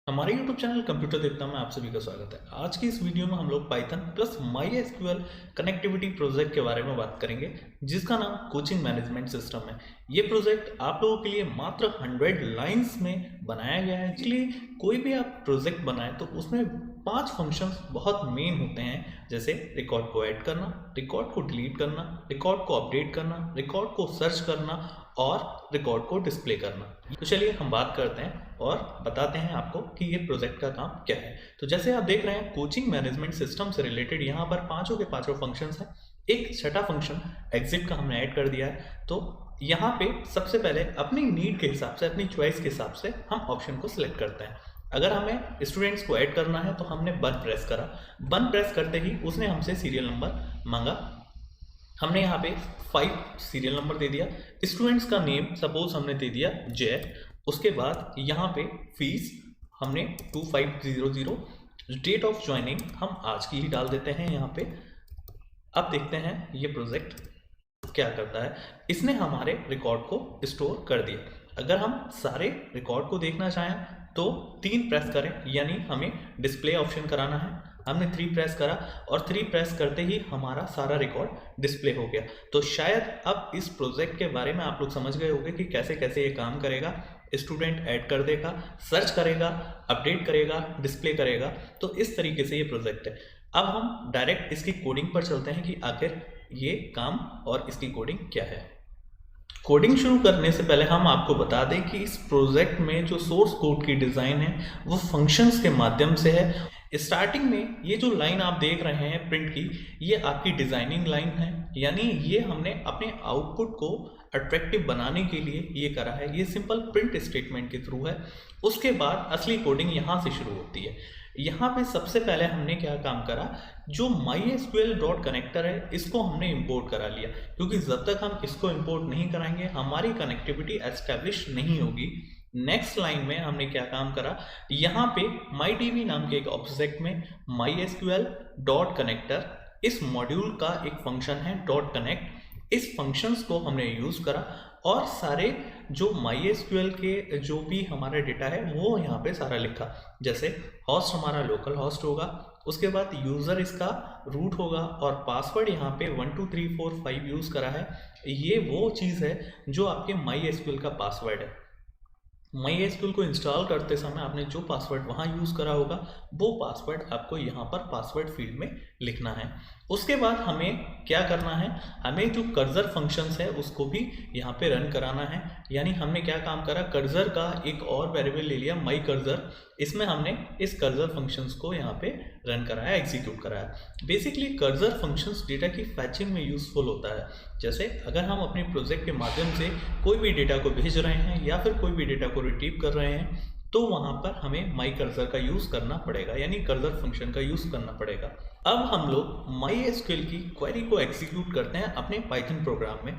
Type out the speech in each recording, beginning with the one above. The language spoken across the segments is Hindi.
हमारे YouTube चैनल कंप्यूटर देखता में आप सभी का स्वागत है। आज की इस वीडियो में हम लोग Python plus MySQL connectivity project के बारे में बात करेंगे, जिसका नाम कोचिंग मैनेजमेंट सिस्टम है। ये प्रोजेक्ट आप लोगों के लिए मात्र 100 लाइंस में बनाया गया है। इसलिए कोई भी आप प्रोजेक्ट बनाए तो उसमें 5 फंक्शंस बहुत मेन होते हैं, जैसे रिकॉर्ड को ऐड करना, रिकॉर्ड को डिलीट करना, रिकॉर्ड को अपडेट करना, रिकॉर्ड को सर्च करना और रिकॉर्ड को डिस्प्ले करना। तो चलिए हम बात करते हैं और बताते हैं आपको कि ये प्रोजेक्ट का काम क्या है। तो जैसे आप देख रहे हैं, कोचिंग मैनेजमेंट सिस्टम से रिलेटेड यहाँ पर पांचों के पांचों फंक्शंस हैं। एक छठा फंक्शन एग्जिट का हमने ऐड कर दिया है। तो यहाँ पे सबसे पहले अपनी नीड के हिसाब से, अपनी चॉइस के हिसाब से हम ऑप्शन को सिलेक्ट करते हैं। अगर हमें स्टूडेंट्स को ऐड करना है तो हमने 1 प्रेस करा। 1 प्रेस करते ही उसने हमसे सीरियल नंबर मांगा। हमने यहाँ पे 5 सीरियल नंबर दे दिया। स्टूडेंट्स का नेम सपोज हमने दे दिया जय। उसके बाद यहाँ पे फीस हमने 2500। डेट ऑफ ज्वाइनिंग हम आज की ही डाल देते हैं यहाँ पे। अब देखते हैं ये प्रोजेक्ट क्या करता है। इसने हमारे रिकॉर्ड को स्टोर कर दिया। अगर हम सारे रिकॉर्ड को देखना चाहें तो 3 प्रेस करें, यानी हमें डिस्प्ले ऑप्शन कराना है। हमने 3 प्रेस करा और 3 प्रेस करते ही हमारा सारा रिकॉर्ड डिस्प्ले हो गया। तो शायद अब इस प्रोजेक्ट के बारे में आप लोग समझ गए होंगे कि कैसे कैसे ये काम करेगा। स्टूडेंट ऐड कर देगा, सर्च करेगा, अपडेट करेगा, डिस्प्ले करेगा। तो इस तरीके से ये प्रोजेक्ट है। अब हम डायरेक्ट इसकी कोडिंग पर चलते हैं कि आखिर ये काम और इसकी कोडिंग क्या है। कोडिंग शुरू करने से पहले हम आपको बता दें कि इस प्रोजेक्ट में जो सोर्स कोड की डिज़ाइन है वो फंक्शंस के माध्यम से है। स्टार्टिंग में ये जो लाइन आप देख रहे हैं प्रिंट की, ये आपकी डिज़ाइनिंग लाइन है, यानी ये हमने अपने आउटपुट को अट्रैक्टिव बनाने के लिए ये करा है। ये सिंपल प्रिंट स्टेटमेंट के थ्रू है। उसके बाद असली कोडिंग यहाँ से शुरू होती है। यहाँ पे सबसे पहले हमने क्या काम करा, जो MySQL डॉट कनेक्टर है इसको हमने इंपोर्ट करा लिया, क्योंकि जब तक हम इसको इंपोर्ट नहीं कराएंगे हमारी कनेक्टिविटी एस्टेब्लिश नहीं होगी। नेक्स्ट लाइन में हमने क्या काम करा, यहाँ पे MyDB नाम के एक ऑब्जेक्ट में MySQL डॉट कनेक्टर, इस मॉड्यूल का एक फंक्शन है डॉट कनेक्ट। इस फंक्शंस को हमने यूज करा और सारे जो MySQL के जो भी हमारा डेटा है वो यहाँ पे सारा लिखा। जैसे होस्ट हमारा लोकल होस्ट होगा, उसके बाद यूज़र इसका रूट होगा और पासवर्ड यहाँ पे 1 2 3 4 5 यूज़ करा है। ये वो चीज़ है जो आपके MySQL का पासवर्ड है। MySQL को इंस्टॉल करते समय आपने जो पासवर्ड वहाँ यूज़ करा होगा वो पासवर्ड आपको यहाँ पर पासवर्ड फील्ड में लिखना है। उसके बाद हमें क्या करना है, हमें जो कर्सर फंक्शंस है उसको भी यहाँ पे रन कराना है। यानी हमने क्या काम करा, कर्सर का एक और वेरिएबल ले लिया माई कर्सर। इसमें हमने इस कर्सर फंक्शंस को यहाँ पे रन कराया, एग्जीक्यूट कराया। बेसिकली कर्सर फंक्शंस डेटा की फैचिंग में यूजफुल होता है। जैसे अगर हम अपने प्रोजेक्ट के माध्यम से कोई भी डेटा को भेज रहे हैं या फिर कोई भी डेटा को रिट्रीव कर रहे हैं तो वहां पर हमें माई कर्सर का यूज करना पड़ेगा, यानी कर्सर फंक्शन का यूज करना पड़ेगा। अब हम लोग MySQL की क्वेरी को एग्जीक्यूट करते हैं अपने पाइथन प्रोग्राम में।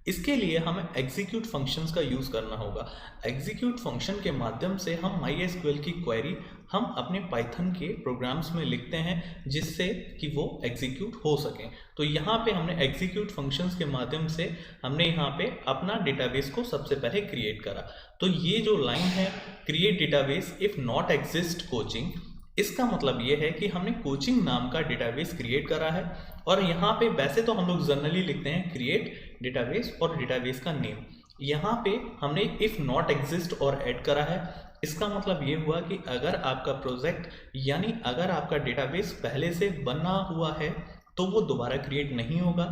इसके लिए हमें एग्जीक्यूट फंक्शंस का यूज करना होगा। एग्जीक्यूट फंक्शन के माध्यम से हम MySQL की क्वेरी हम अपने पाइथन के प्रोग्राम्स में लिखते हैं, जिससे कि वो एग्जीक्यूट हो सकें। तो यहाँ पे हमने एग्जीक्यूट फंक्शंस के माध्यम से हमने यहाँ पे अपना डेटाबेस को सबसे पहले क्रिएट करा। तो ये जो लाइन है, create database if not exist coaching, इसका मतलब ये है कि हमने कोचिंग नाम का डेटाबेस क्रिएट करा है। और यहाँ पे वैसे तो हम लोग जनरली लिखते हैं क्रिएट डेटाबेस और डेटाबेस का नेम। यहाँ पे हमने इफ नॉट एग्जिस्ट और ऐड करा है। इसका मतलब ये हुआ कि अगर आपका प्रोजेक्ट यानी अगर आपका डेटाबेस पहले से बना हुआ है तो वो दोबारा क्रिएट नहीं होगा।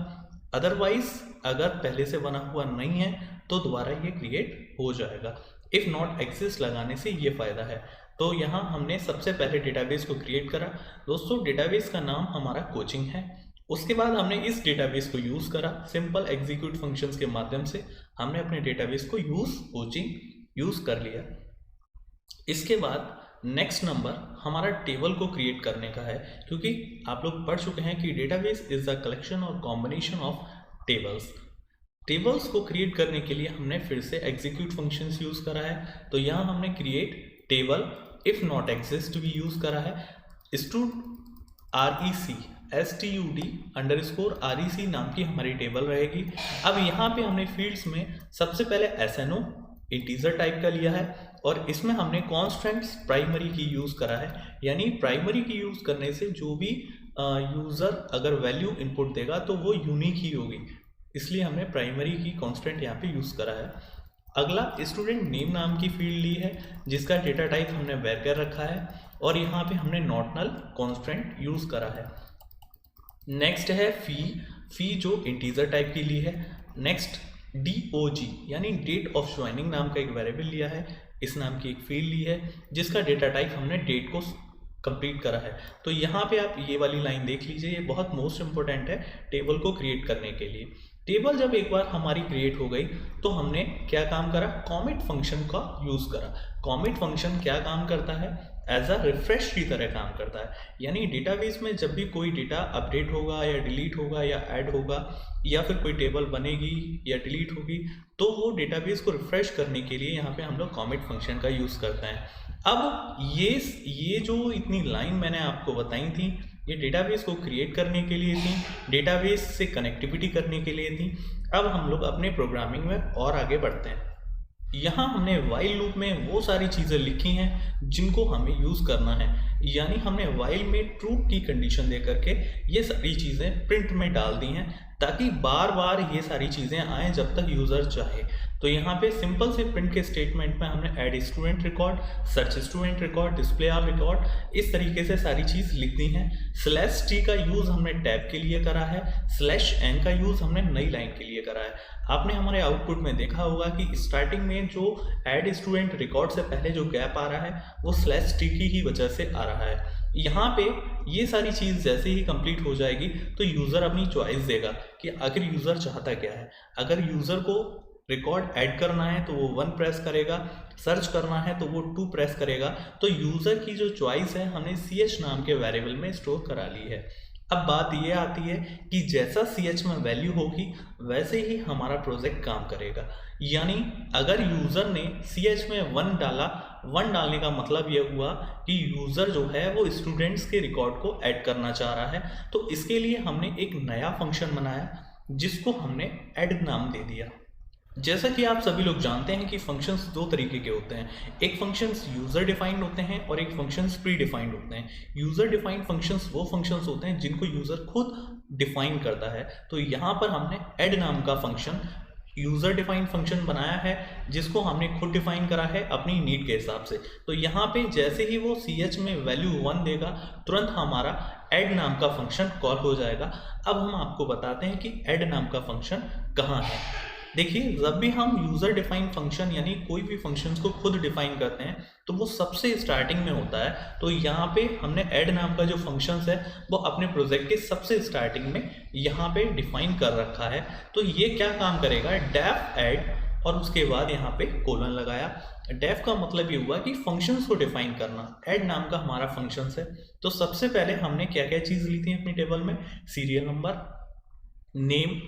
अदरवाइज अगर पहले से बना हुआ नहीं है तो दोबारा ये क्रिएट हो जाएगा। इफ नॉट एग्जिस्ट लगाने से ये फायदा है। तो यहाँ हमने सबसे पहले डेटाबेस को क्रिएट करा। दोस्तों, डेटाबेस का नाम हमारा कोचिंग है। उसके बाद हमने इस डेटाबेस को यूज करा सिंपल एग्जीक्यूट फंक्शंस के माध्यम से। हमने अपने डेटाबेस को कोचिंग यूज कर लिया। इसके बाद नेक्स्ट नंबर हमारा टेबल को क्रिएट करने का है, क्योंकि आप लोग पढ़ चुके हैं कि डेटाबेस इज द कलेक्शन और कॉम्बिनेशन ऑफ टेबल्स। टेबल्स को क्रिएट करने के लिए हमने फिर से एग्जीक्यूट फंक्शंस यूज करा है। तो यहाँ हमने create table if not exist भी यूज करा है। STUD_REC नाम की हमारी टेबल रहेगी। अब यहाँ पे हमने फील्ड्स में सबसे पहले SNO इंटीजर टाइप का लिया है और इसमें हमने कॉन्स्टेंट्स प्राइमरी की यूज़ करा है, यानी प्राइमरी की यूज़ करने से जो भी यूज़र अगर वैल्यू इनपुट देगा तो वो यूनिक ही होगी, इसलिए हमने प्राइमरी की कांस्टेंट यहाँ पे यूज़ करा है। अगला स्टूडेंट नेम नाम की फील्ड ली है जिसका डेटा टाइप हमने वैरिएबल रखा है और यहाँ पे हमने नॉट नल कांस्टेंट यूज़ करा है। नेक्स्ट है फी जो इंटीजर टाइप की ली है। नेक्स्ट DOG यानी डेट ऑफ ज्वाइनिंग नाम का एक वेरिएबल लिया है, इस नाम की एक फील्ड ली है जिसका डेटा टाइप हमने डेट को कंप्लीट करा है। तो यहाँ पे आप ये वाली लाइन देख लीजिए, ये बहुत मोस्ट इंपॉर्टेंट है टेबल को क्रिएट करने के लिए। टेबल जब एक बार हमारी क्रिएट हो गई तो हमने क्या काम करा, कॉमेट फंक्शन का यूज़ करा। कॉमेट फंक्शन क्या काम करता है, एज अ रिफ्रेश की तरह काम करता है, यानी डेटाबेस में जब भी कोई डेटा अपडेट होगा या डिलीट होगा या ऐड होगा या फिर कोई टेबल बनेगी या डिलीट होगी तो वो डेटाबेस को रिफ्रेश करने के लिए यहाँ पे हम लोग कॉमेट फंक्शन का यूज़ करते हैं। अब ये जो इतनी लाइन मैंने आपको बताई थी ये डेटाबेस को क्रिएट करने के लिए थी, डेटाबेस से कनेक्टिविटी करने के लिए थी। अब हम लोग अपने प्रोग्रामिंग में और आगे बढ़ते हैं। यहाँ हमने वाइल लूप में वो सारी चीज़ें लिखी हैं जिनको हमें यूज़ करना है, यानी हमने वाइल में ट्रू की कंडीशन दे करके ये सारी चीज़ें प्रिंट में डाल दी हैं ताकि बार बार ये सारी चीज़ें आएँ जब तक यूज़र चाहे। तो यहाँ पे सिंपल से प्रिंट के स्टेटमेंट में हमने add student record, search student record, display all record, इस तरीके से सारी चीज़ लिख दी हैं। /t का यूज़ हमने टैब के लिए करा है, /n का यूज़ हमने नई लाइन के लिए करा है। आपने हमारे आउटपुट में देखा होगा कि स्टार्टिंग में जो ऐड स्टूडेंट रिकॉर्ड से पहले जो गैप आ रहा है वो /t की ही वजह से आ रहा है। यहाँ पे ये सारी चीज़ जैसे ही कंप्लीट हो जाएगी तो यूज़र अपनी चॉइस देगा कि आखिर यूज़र चाहता क्या है। अगर यूज़र को रिकॉर्ड ऐड करना है तो वो 1 प्रेस करेगा, सर्च करना है तो वो 2 प्रेस करेगा। तो यूज़र की जो चॉइस है हमने ch नाम के वेरिएबल में स्टोर करा ली है। अब बात ये आती है कि जैसा ch में वैल्यू होगी वैसे ही हमारा प्रोजेक्ट काम करेगा, यानी अगर यूज़र ने ch में 1 डाला, 1 डालने का मतलब ये हुआ कि यूज़र जो है वो स्टूडेंट्स के रिकॉर्ड को ऐड करना चाह रहा है। तो इसके लिए हमने एक नया फंक्शन बनाया जिसको हमने ऐड नाम दे दिया। जैसा कि आप सभी लोग जानते हैं कि फंक्शंस 2 तरीके के होते हैं, एक फंक्शंस यूज़र डिफाइंड होते हैं और एक फंक्शंस प्री डिफाइंड होते हैं। यूज़र डिफाइंड फंक्शंस वो फंक्शंस होते हैं जिनको यूज़र खुद डिफाइन करता है। तो यहाँ पर हमने ऐड नाम का फंक्शन यूज़र डिफाइंड फंक्शन बनाया है जिसको हमने खुद डिफाइन करा है अपनी नीड के हिसाब से। तो यहाँ पे जैसे ही वो ch में वैल्यू 1 देगा तुरंत हमारा ऐड नाम का फंक्शन कॉल हो जाएगा। अब हम आपको बताते हैं कि ऐड नाम का फंक्शन कहाँ है। देखिए, जब भी हम यूज़र डिफाइन फंक्शन यानी कोई भी फंक्शंस को खुद डिफाइन करते हैं तो वो सबसे स्टार्टिंग में होता है। तो यहाँ पे हमने ऐड नाम का जो फंक्शंस है वो अपने प्रोजेक्ट के सबसे स्टार्टिंग में यहाँ पे डिफाइन कर रखा है। तो ये क्या काम करेगा, डेफ ऐड और उसके बाद यहाँ पे कोलन लगाया। डेफ का मतलब ये हुआ कि फंक्शंस को डिफाइन करना, ऐड नाम का हमारा फंक्शंस है। तो सबसे पहले हमने क्या क्या चीज़ ली थी अपनी टेबल में, serial number, name,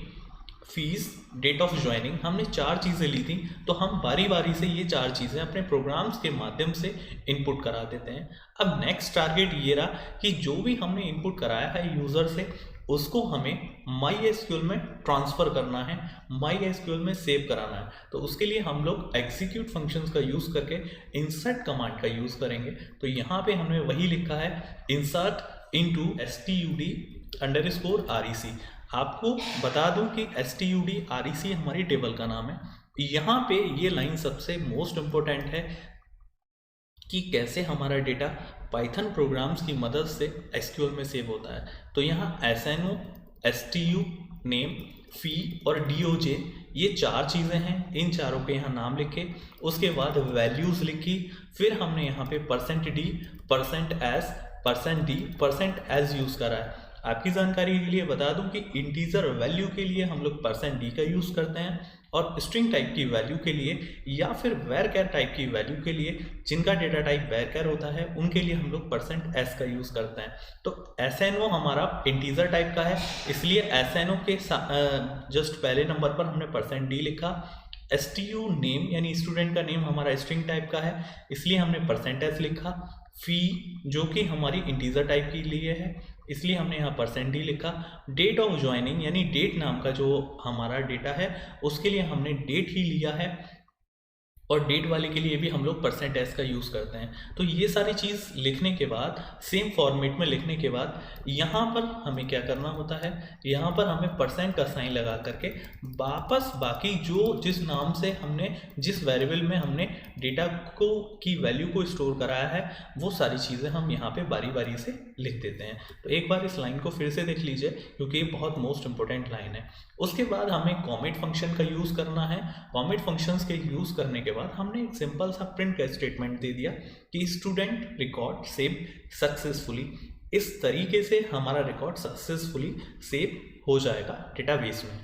fees, date of joining, हमने 4 चीज़ें ली थी। तो हम बारी बारी से ये 4 चीज़ें अपने प्रोग्राम्स के माध्यम से इनपुट करा देते हैं। अब नेक्स्ट टारगेट ये रहा कि जो भी हमने इनपुट कराया है यूज़र से उसको हमें MySQL में ट्रांसफ़र करना है, MySQL में सेव कराना है। तो उसके लिए हम लोग एग्जीक्यूट फंक्शंस का यूज़ करके इंसर्ट कमांड का यूज़ करेंगे। तो यहाँ पे हमने वही लिखा है, इंसर्ट इनटू std_rec। आपको बता दूं कि std_rec हमारी टेबल का नाम है। यहाँ पे ये लाइन सबसे मोस्ट इम्पोर्टेंट है कि कैसे हमारा डेटा पाइथन प्रोग्राम्स की मदद से SQL में सेव होता है। तो यहाँ SNO, STU, नेम, फी और DOJ ये 4 चीज़ें हैं। इन चारों के यहाँ नाम लिखे, उसके बाद वैल्यूज़ लिखी, फिर हमने यहाँ पे %d, %s, %d, %s use करा है। आपकी जानकारी के लिए बता दूं कि इंटीजर वैल्यू के लिए हम लोग %d का यूज़ करते हैं और स्ट्रिंग टाइप की वैल्यू के लिए या फिर वैरचर टाइप की वैल्यू के लिए, जिनका डेटा टाइप वैरचर होता है उनके लिए हम लोग %s का यूज़ करते हैं। तो SNO हमारा इंटीजर टाइप का है, इसलिए SNO के जस्ट पहले नंबर पर हमने %d लिखा। STU नेम यानी स्टूडेंट का नेम हमारा स्ट्रिंग टाइप का है, इसलिए हमने %s लिखा। फी जो कि हमारी इंटीजर टाइप के लिए है, इसलिए हमने यहाँ %d लिखा। डेट ऑफ ज्वाइनिंग यानी डेट नाम का जो हमारा डेटा है उसके लिए हमने डेट ही लिया है। और डेट वाले के लिए भी हम लोग %s का यूज़ करते हैं। तो ये सारी चीज़ लिखने के बाद, सेम फॉर्मेट में लिखने के बाद, यहाँ पर हमें क्या करना होता है, यहाँ पर हमें % का साइन लगा करके वापस बाकी जो जिस नाम से हमने, जिस वेरिएबल में हमने डेटा को की वैल्यू को स्टोर कराया है, वो सारी चीज़ें हम यहाँ पे बारी बारी से लिख देते हैं। तो एक बार इस लाइन को फिर से देख लीजिए, क्योंकि ये बहुत मोस्ट इंपॉर्टेंट लाइन है। उसके बाद हमें कॉमेट फंक्शन का यूज़ करना है। कॉमेट फंक्शंस के यूज़ करने के बाद हमने एक सिंपल सा प्रिंट का स्टेटमेंट दे दिया कि स्टूडेंट रिकॉर्ड सेव सक्सेसफुली। इस तरीके से हमारा रिकॉर्ड सक्सेसफुली सेव हो जाएगा डेटाबेस में।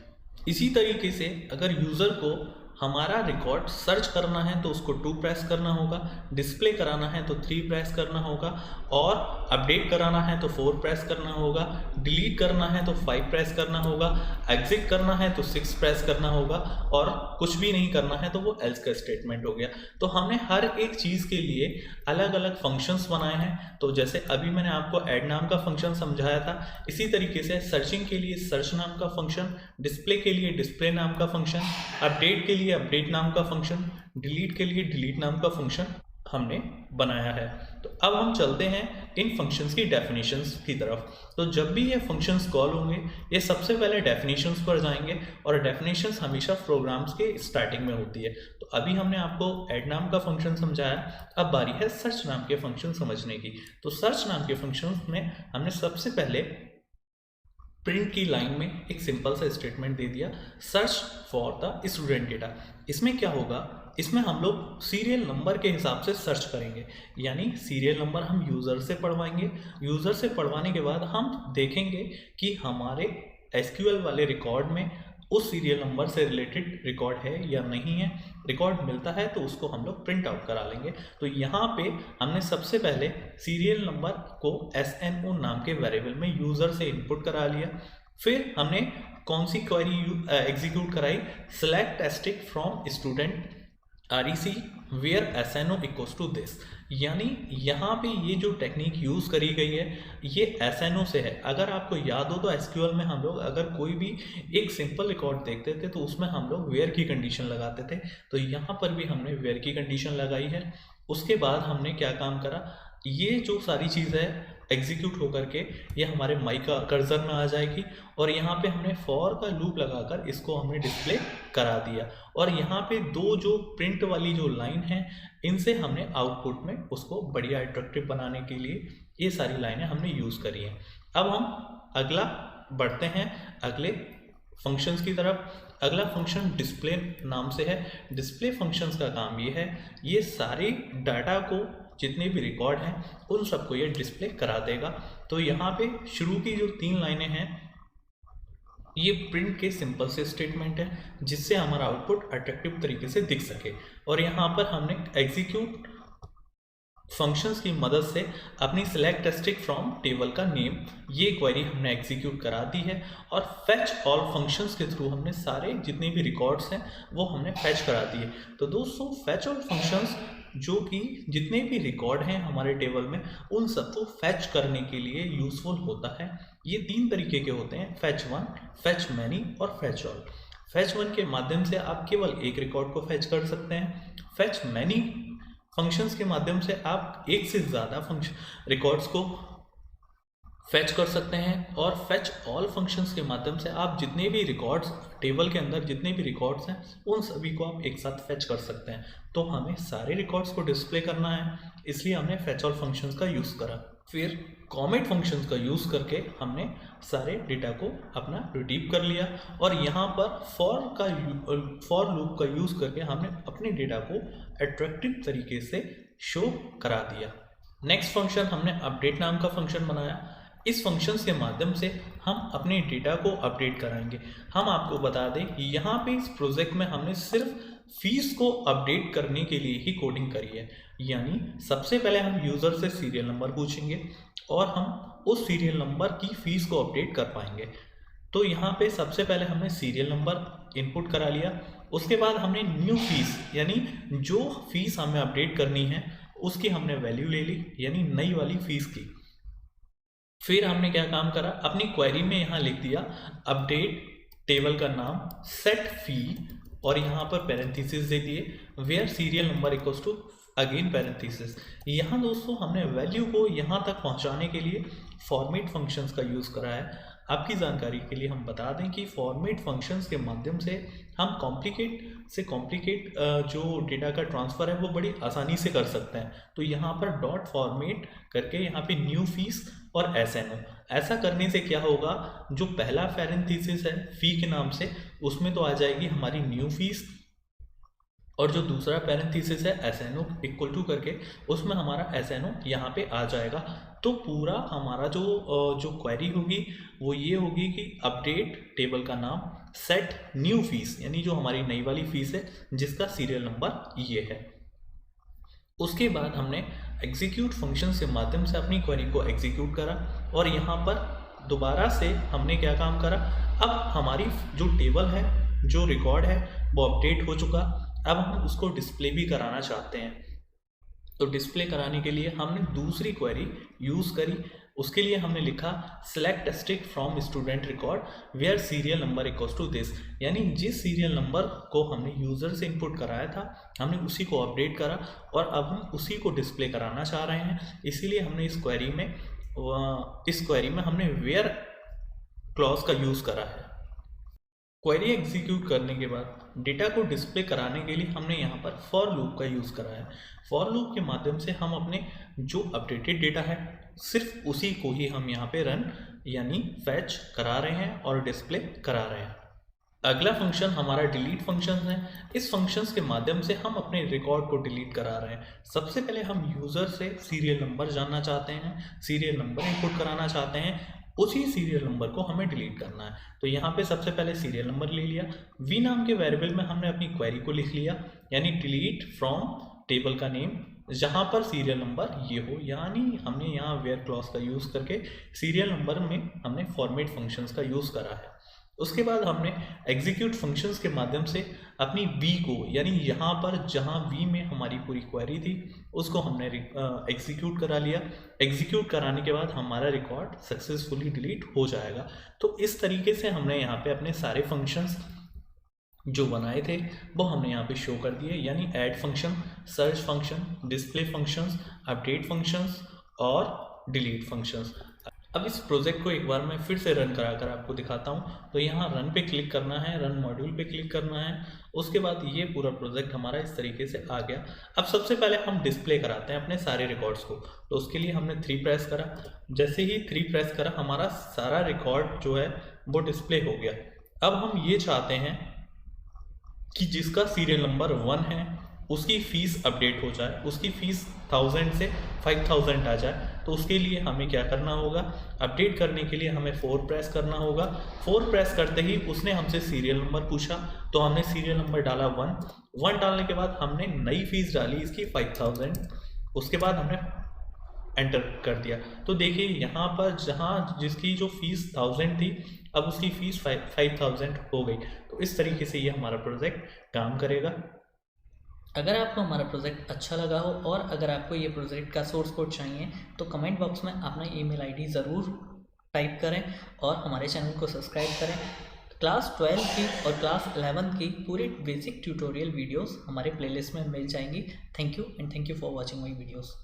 इसी तरीके से अगर यूज़र को हमारा रिकॉर्ड सर्च करना है तो उसको 2 प्रेस करना होगा, डिस्प्ले कराना है तो 3 प्रेस करना होगा, और अपडेट कराना है तो 4 प्रेस करना होगा, डिलीट करना है तो 5 प्रेस करना होगा, एग्जिट करना है तो 6 प्रेस करना होगा, और कुछ भी नहीं करना है तो वो एल्स का स्टेटमेंट हो गया। तो हमने हर एक चीज़ के लिए अलग अलग फंक्शंस बनाए हैं। तो जैसे अभी मैंने आपको ऐड नाम का फंक्शन समझाया था, इसी तरीके से सर्चिंग के लिए सर्च नाम का फंक्शन, डिस्प्ले के लिए डिस्प्ले नाम का फंक्शन, अपडेट के लिए अपडेट नाम का फंक्शन, डिलीट के लिए डिलीट नाम का फंक्शन हमने बनाया है। तो अब हम चलते हैं इन फंक्शंस की डेफिनेशंस की तरफ। तो जब भी ये फंक्शंस कॉल होंगे, ये सबसे पहले डेफिनेशंस पर जाएंगे, और डेफिनेशंस हमेशा प्रोग्राम्स के स्टार्टिंग में होती है। तो अभी हमने आपको ऐड नाम का फंक्शन समझाया, अब बारी है सर्च नाम के फंक्शन समझने की। तो सर्च नाम के फंक्शंस में हमने सबसे पहले प्रिंट की लाइन में एक सिंपल सा स्टेटमेंट दे दिया, search for the student data. इसमें क्या होगा, इसमें हम लोग सीरियल नंबर के हिसाब से सर्च करेंगे, यानी सीरियल नंबर हम यूज़र से पढ़वाएंगे। यूज़र से पढ़वाने के बाद हम देखेंगे कि हमारे एसक्यूएल वाले रिकॉर्ड में उस सीरियल नंबर से रिलेटेड रिकॉर्ड है या नहीं है। रिकॉर्ड मिलता है तो उसको हम लोग प्रिंट आउट करा लेंगे। तो यहाँ पे हमने सबसे पहले सीरियल नंबर को SNO नाम के वेरिएबल में यूज़र से इनपुट करा लिया। फिर हमने कौन सी क्वेरी एग्जीक्यूट कराई, select asterisk from student REC where SNO equals to this. यानी यहाँ पे ये जो टेक्निक यूज़ करी गई है ये SNO से है। अगर आपको याद हो तो SQL में हम लोग अगर कोई भी एक सिंपल रिकॉर्ड देखते थे तो उसमें हम लोग वेयर की कंडीशन लगाते थे। तो यहाँ पर भी हमने वेयर की कंडीशन लगाई है। उसके बाद हमने क्या काम करा, ये जो सारी चीज़ है एग्जीक्यूट होकर के ये हमारे माई का कर्सर में आ जाएगी, और यहाँ पे हमने फॉर का लूप लगाकर इसको हमने डिस्प्ले करा दिया। और यहाँ पे दो जो प्रिंट वाली जो लाइन है, इनसे हमने आउटपुट में उसको बढ़िया अट्रैक्टिव बनाने के लिए ये सारी लाइनें हमने यूज़ करी हैं। अब हम अगला बढ़ते हैं अगले फंक्शंस की तरफ। अगला फंक्शन डिस्प्ले नाम से है। डिस्प्ले फंक्शंस का काम ये है, ये सारे डाटा को जितने भी रिकॉर्ड हैं उन सबको ये डिस्प्ले करा देगा। तो यहाँ पे शुरू की जो 3 लाइनें हैं ये प्रिंट के सिंपल से स्टेटमेंट है, जिससे हमारा आउटपुट अट्रैक्टिव तरीके से दिख सके। और यहाँ पर हमने एग्जीक्यूट फंक्शंस की मदद से अपनी सेलेक्ट एस्टिक फ्रॉम टेबल का नेम ये क्वेरी हमने एग्जीक्यूट करा दी है। और फेच ऑल फंक्शंस के थ्रू हमने सारे जितने भी रिकॉर्ड्स हैं वो हमने फेच करा दिए। तो दोस्तों फेच ऑल फंक्शंस जो कि जितने भी रिकॉर्ड हैं हमारे टेबल में उन सबको फैच करने के लिए यूज़फुल होता है। ये 3 तरीके के होते हैं, फैच 1, फैच मैनी और फैच ऑल। फैच 1 के माध्यम से आप केवल एक रिकॉर्ड को फैच कर सकते हैं। फैच मैनी फंक्शंस के माध्यम से आप एक से ज़्यादा रिकॉर्ड्स को फैच कर सकते हैं। और फैच ऑल फंक्शंस के माध्यम से आप जितने भी रिकॉर्ड्स टेबल के अंदर जितने भी रिकॉर्ड्स हैं उन सभी को आप एक साथ फैच कर सकते हैं। तो हमें सारे रिकॉर्ड्स को डिस्प्ले करना है, इसलिए हमने फैच ऑल फंक्शंस का यूज़ करा। फिर कॉमेट फंक्शंस का यूज़ करके हमने सारे डेटा को अपना रिट्रीव कर लिया, और यहाँ पर फॉर लूप का यूज़ करके हमने अपने डेटा को अट्रैक्टिव तरीके से शो करा दिया। नेक्स्ट फंक्शन हमने अपडेट नाम का फंक्शन बनाया। इस फंक्शंस के माध्यम से हम अपने डेटा को अपडेट कराएंगे। हम आपको बता दें कि यहाँ पे इस प्रोजेक्ट में हमने सिर्फ फीस को अपडेट करने के लिए ही कोडिंग करी है। यानी सबसे पहले हम यूज़र से सीरियल नंबर पूछेंगे और हम उस सीरियल नंबर की फ़ीस को अपडेट कर पाएंगे। तो यहाँ पे सबसे पहले हमने सीरियल नंबर इनपुट करा लिया। उसके बाद हमने न्यू फीस यानी जो फीस हमें अपडेट करनी है उसकी हमने वैल्यू ले ली, यानी नई वाली फीस की। फिर हमने क्या काम करा, अपनी क्वेरी में यहाँ लिख दिया अपडेट टेबल का नाम सेट फी और यहाँ पर पैरेंथेसिस दे दिए, where serial number equals to again parenthesis. यहाँ दोस्तों हमने वैल्यू को यहाँ तक पहुँचाने के लिए फॉर्मेट फंक्शंस का यूज़ करा है। आपकी जानकारी के लिए हम बता दें कि फॉर्मेट फंक्शंस के माध्यम से हम कॉम्प्लिकेट जो डेटा का ट्रांसफ़र है वो बड़ी आसानी से कर सकते हैं। तो यहाँ पर डॉट फॉर्मेट करके यहाँ पे न्यू फीस और SNO, ऐसा करने से क्या होगा, जो पहला पैरेंथेसिस है फी के नाम से उसमें तो आ जाएगी हमारी न्यू फीस, और जो दूसरा पैरेंथेसिस है SNO इक्वल टू करके उसमें हमारा SNO यहाँ पे आ जाएगा। तो पूरा हमारा जो क्वेरी होगी वो ये होगी कि अपडेट टेबल का नाम, सेट न्यू फीस यानी जो हमारी नई वाली फीस है जिसका सीरियल नंबर ये है। उसके बाद हमने एग्जीक्यूट फंक्शन के माध्यम से अपनी क्वेरी को एग्जीक्यूट करा और यहाँ पर दोबारा से हमने क्या काम करा, अब हमारी जो टेबल है, जो रिकॉर्ड है वो अपडेट हो चुका। अब हम उसको डिस्प्ले भी कराना चाहते हैं, तो डिस्प्ले कराने के लिए हमने दूसरी क्वेरी यूज़ करी। उसके लिए हमने लिखा select asterisk from student record where serial number equals to this, यानी जिस सीरियल नंबर को हमने यूज़र से इनपुट कराया था हमने उसी को अपडेट करा और अब हम उसी को डिस्प्ले कराना चाह रहे हैं। इसीलिए हमने इस क्वेरी में हमने वेयर क्लॉज का यूज़ करा है। क्वेरी एग्जीक्यूट करने के बाद डेटा को डिस्प्ले कराने के लिए हमने यहाँ पर फॉर लूप का यूज़ करा है। फॉर लूप के माध्यम से हम अपने जो अपडेटेड डेटा है सिर्फ उसी को ही हम यहाँ पे रन यानी फैच करा रहे हैं और डिस्प्ले करा रहे हैं। अगला फंक्शन हमारा डिलीट फंक्शन है। इस फंक्शंस के माध्यम से हम अपने रिकॉर्ड को डिलीट करा रहे हैं। सबसे पहले हम यूज़र से सीरियल नंबर जानना चाहते हैं, सीरियल नंबर इनपुट कराना चाहते हैं, उसी सीरियल नंबर को हमें डिलीट करना है। तो यहाँ पे सबसे पहले सीरियल नंबर ले लिया, वी नाम के वेरिएबल में हमने अपनी क्वेरी को लिख लिया, यानी डिलीट फ्रॉम टेबल का नेम जहाँ पर सीरियल नंबर ये हो, यानी हमने यहाँ वेयर क्लॉज का यूज़ करके सीरियल नंबर में हमने फॉर्मेट फंक्शंस का यूज़ करा है। उसके बाद हमने एग्जीक्यूट फंक्शंस के माध्यम से अपनी वी को, यानी यहाँ पर जहाँ वी में हमारी पूरी क्वेरी थी उसको हमने एग्जीक्यूट करा लिया। एग्जीक्यूट कराने के बाद हमारा रिकॉर्ड सक्सेसफुली डिलीट हो जाएगा। तो इस तरीके से हमने यहाँ पे अपने सारे फंक्शंस जो बनाए थे वो हमने यहाँ पे शो कर दिए, यानी add function, search function, display functions, update functions और डिलीट फंक्शंस। अब इस प्रोजेक्ट को एक बार मैं फिर से रन करा कर आपको दिखाता हूँ। तो यहाँ रन पे क्लिक करना है, रन मॉड्यूल पे क्लिक करना है। उसके बाद ये पूरा प्रोजेक्ट हमारा इस तरीके से आ गया। अब सबसे पहले हम डिस्प्ले कराते हैं अपने सारे रिकॉर्ड्स को। तो उसके लिए हमने 3 प्रेस करा। जैसे ही 3 प्रेस करा हमारा सारा रिकॉर्ड जो है वो डिस्प्ले हो गया। अब हम ये चाहते हैं कि जिसका सीरियल नंबर 1 है उसकी फ़ीस अपडेट हो जाए, उसकी फ़ीस 1000 से 5000 आ जाए। तो उसके लिए हमें क्या करना होगा, अपडेट करने के लिए हमें 4 प्रेस करना होगा। 4 प्रेस करते ही उसने हमसे सीरियल नंबर पूछा, तो हमने सीरियल नंबर डाला 1 डालने के बाद हमने नई फ़ीस डाली इसकी 5000। उसके बाद हमने एंटर कर दिया। तो देखिए यहाँ पर जहाँ जिसकी जो फीस 1000 थी अब उसकी फ़ीस 5000 हो गई। तो इस तरीके से ये हमारा प्रोजेक्ट काम करेगा। अगर आपको हमारा प्रोजेक्ट अच्छा लगा हो और अगर आपको ये प्रोजेक्ट का सोर्स कोड चाहिए तो कमेंट बॉक्स में अपना ईमेल आईडी ज़रूर टाइप करें और हमारे चैनल को सब्सक्राइब करें। क्लास 12 की और क्लास 11 की पूरी बेसिक ट्यूटोरियल वीडियोस हमारे प्लेलिस्ट में मिल जाएंगी। Thank you and thank you for watching my videos.